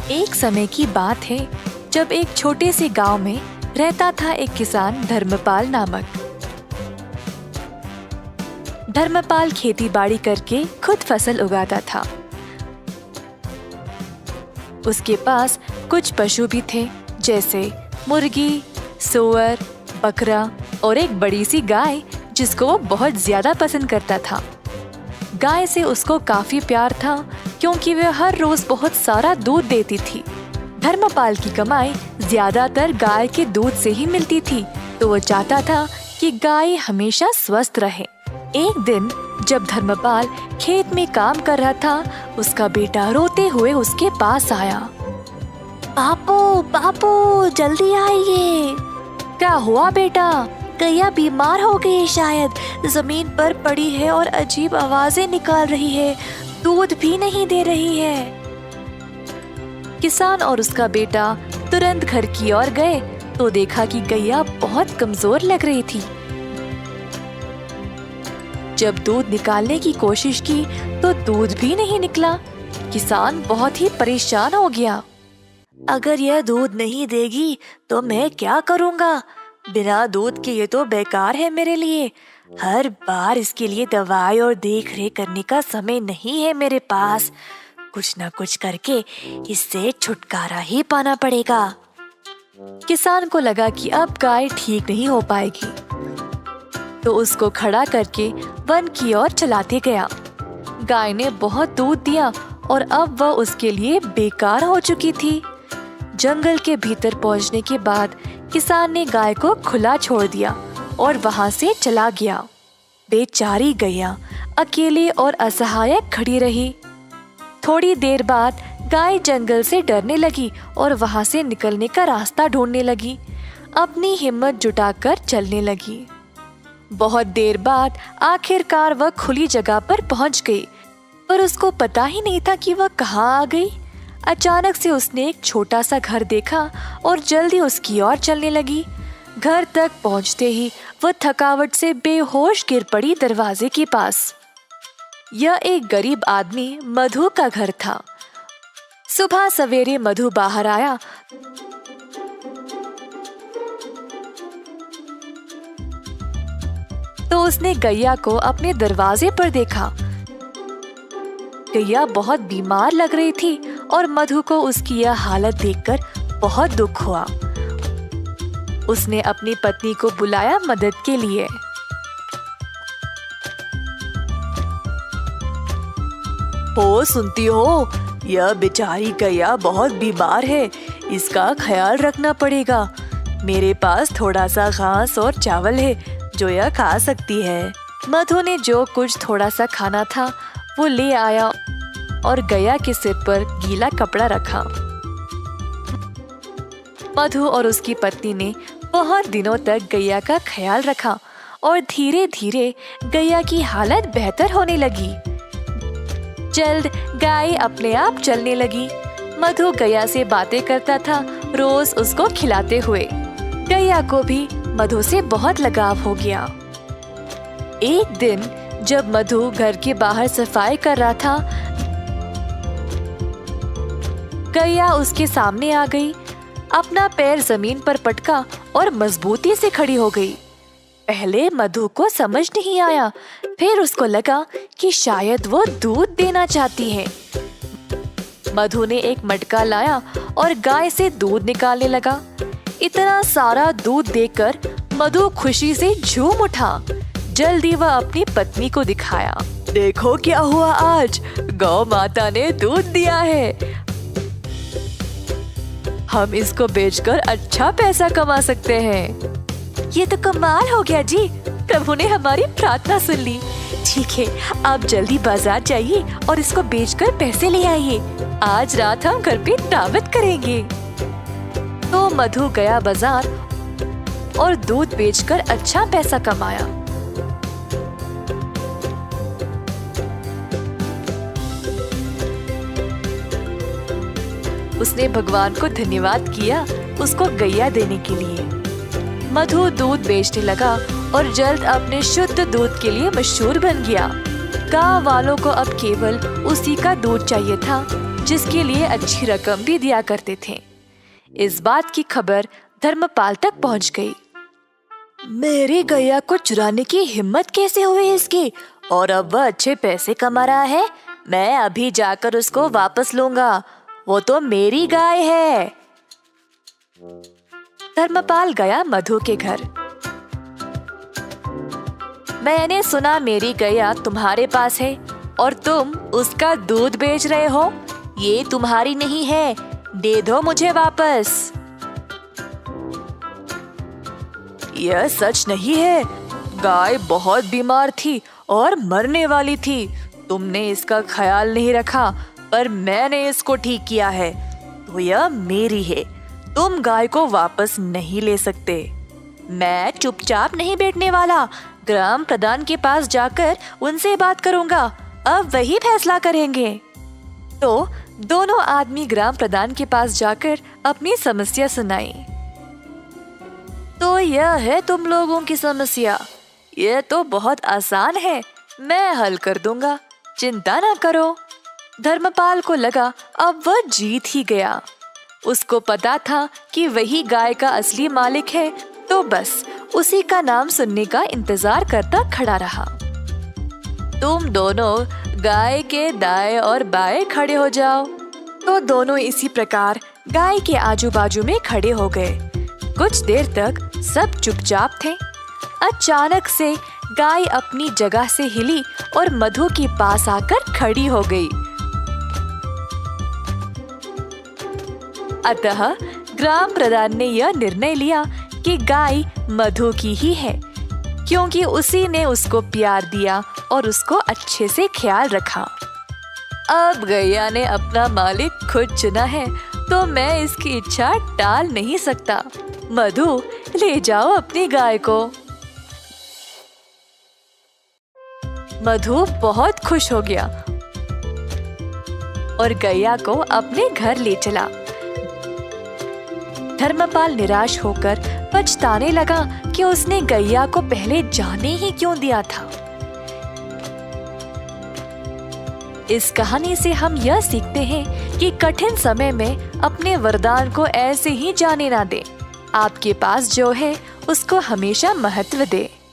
एक समय की बात है जब एक छोटे से गांव में रहता था एक किसान धर्मपाल नामक। धर्मपाल खेती बाड़ी करके खुद फसल उगाता था। उसके पास कुछ पशु भी थे, जैसे मुर्गी, सूअर, बकरा और एक बड़ी सी गाय जिसको वो बहुत ज्यादा पसंद करता था। गाय से उसको काफी प्यार था क्योंकि वह हर रोज बहुत सारा दूध देती थी। धर्मपाल की कमाई ज्यादातर गाय के दूध से ही मिलती थी, तो वो चाहता था कि गाय हमेशा स्वस्थ रहे। एक दिन जब धर्मपाल खेत में काम कर रहा था, उसका बेटा रोते हुए उसके पास आया। बापू बापू जल्दी आइए। क्या हुआ बेटा? गैया बीमार हो गई है, शायद जमीन पर पड़ी है और अजीब आवाजें निकाल रही है, दूध भी नहीं दे रही है। किसान और उसका बेटा तुरंत घर की ओर गए तो देखा कि गैया बहुत कमजोर लग रही थी। जब दूध निकालने की कोशिश की तो दूध भी नहीं निकला। किसान बहुत ही परेशान हो गया। अगर यह दूध नहीं देगी तो मैं क्या करूँगा? बिना दूध के ये तो बेकार है मेरे लिए। हर बार इसके लिए दवाई और देख रेख करने का समय नहीं है मेरे पास। कुछ ना कुछ करके इससे छुटकारा ही पाना पड़ेगा। किसान को लगा कि अब गाय ठीक नहीं हो पाएगी, तो उसको खड़ा करके वन की ओर चलाते गया। गाय ने बहुत दूध दिया और अब वह उसके लिए बेकार हो चुकी थी। जंगल के भीतर पहुंचने के बाद किसान ने गाय को खुला छोड़ दिया और वहां से चला गया। बेचारी गैया अकेली और असहाय खड़ी रही। थोड़ी देर बाद गाय जंगल से डरने लगी और वहां से निकलने का रास्ता ढूंढने लगी। अपनी हिम्मत जुटाकर चलने लगी। बहुत देर बाद आखिरकार वह खुली जगह पर पहुंच गई, पर उसको पता ही नहीं था कि वह कहाँ आ गई। अचानक से उसने एक छोटा सा घर देखा और जल्दी उसकी ओर चलने लगी। घर तक पहुंचते ही वह थकावट से बेहोश गिर पड़ी दरवाजे के पास। यह एक गरीब आदमी मधु का घर था। सुबह सवेरे मधु बाहर आया तो उसने गैया को अपने दरवाजे पर देखा। गैया बहुत बीमार लग रही थी और मधु को उसकी यह हालत देखकर बहुत दुख हुआ। उसने अपनी पत्नी को बुलाया मदद के लिए। सुनती हो, यह बेचारी गैया बहुत बीमार है, इसका ख्याल रखना पड़ेगा। मेरे पास थोड़ा सा घास और चावल है जो यह खा सकती है। मधु ने जो कुछ थोड़ा सा खाना था वो ले आया और गैया के सिर पर गीला कपड़ा रखा। मधु और उसकी पत्नी ने बहुत दिनों तक गैया का ख्याल रखा और धीरे धीरे गैया की हालत बेहतर होने लगी। जल्द गाय अपने आप चलने लगी। मधु गैया से बातें करता था, रोज उसको खिलाते हुए। गैया को भी मधु से बहुत लगाव हो गया। एक दिन जब मधु घर के बाहर सफाई कर रहा था, गैया उसके सामने आ गई। अपना पैर जमीन पर पटका और मजबूती से खड़ी हो गई। पहले मधु को समझ नहीं आया, फिर उसको लगा कि शायद वो दूध देना चाहती है। मधु ने एक मटका लाया और गाय से दूध निकालने लगा। इतना सारा दूध देखकर मधु खुशी से झूम उठा। जल्दी वह अपनी पत्नी को दिखाया। देखो क्या हुआ आज, गौ माता ने दूध दिया है। हम इसको बेचकर अच्छा पैसा कमा सकते हैं। ये तो कमाल हो गया जी, प्रभु ने हमारी प्रार्थना सुन ली। ठीक है, आप जल्दी बाजार जाइए और इसको बेचकर पैसे ले आइए। आज रात हम घर पे दावत करेंगे। तो मधु गया बाजार और दूध बेचकर अच्छा पैसा कमाया। उसने भगवान को धन्यवाद किया उसको गैया देने के लिए। मधु दूध बेचने लगा और जल्द अपने शुद्ध दूध के लिए मशहूर बन गया। गांव वालों को अब केवल उसी का दूध चाहिए था। जिसके लिए अच्छी रकम भी दिया करते थे। इस बात की खबर धर्मपाल तक पहुंच गई। मेरी गैया को चुराने की हिम्मत कैसे हुई इसकी? और अब वह अच्छे पैसे कमा रहा है। मैं अभी जाकर उसको वापस लूंगा, वो तो मेरी गाय है। धर्मपाल गया मधु के घर। मैंने सुना मेरी गैया तुम्हारे पास है और तुम उसका दूध बेच रहे हो। ये तुम्हारी नहीं है, दे दो मुझे वापस। यह सच नहीं है। गाय बहुत बीमार थी और मरने वाली थी। तुमने इसका ख्याल नहीं रखा, पर मैंने इसको ठीक किया है, तो यह मेरी है। तुम गाय को वापस नहीं ले सकते। मैं चुपचाप नहीं बैठने वाला। ग्राम प्रधान के पास जाकर उनसे बात करूंगा। अब वही फैसला करेंगे। तो दोनों आदमी ग्राम प्रधान के पास जाकर अपनी समस्या सुनाई। तो यह है तुम लोगों की समस्या। यह तो बहुत आसान है, मैं हल कर दूंगा, चिंता ना करो। धर्मपाल को लगा अब वह जीत ही गया। उसको पता था कि वही गाय का असली मालिक है, तो बस उसी का नाम सुनने का इंतजार करता खड़ा रहा। तुम दोनों गाय के दाएं और बाएं खड़े हो जाओ। तो दोनों इसी प्रकार गाय के आजू बाजू में खड़े हो गए। कुछ देर तक सब चुपचाप थे। अचानक से गाय अपनी जगह से हिली और मधु के पास आकर खड़ी हो गई। अतः ग्राम प्रधान ने यह निर्णय लिया कि गाय मधु की ही है, क्योंकि उसी ने उसको प्यार दिया और उसको अच्छे से ख्याल रखा। अब गैया ने अपना मालिक खुद चुना है, तो मैं इसकी इच्छा टाल नहीं सकता। मधु, ले जाओ अपनी गाय को। मधु बहुत खुश हो गया और गैया को अपने घर ले चला। धर्मपाल निराश होकर पछताने लगा कि उसने गैया को पहले जाने ही क्यों दिया था। इस कहानी से हम यह सीखते हैं कि कठिन समय में अपने वरदान को ऐसे ही जाने ना दें। आपके पास जो है उसको हमेशा महत्व दें।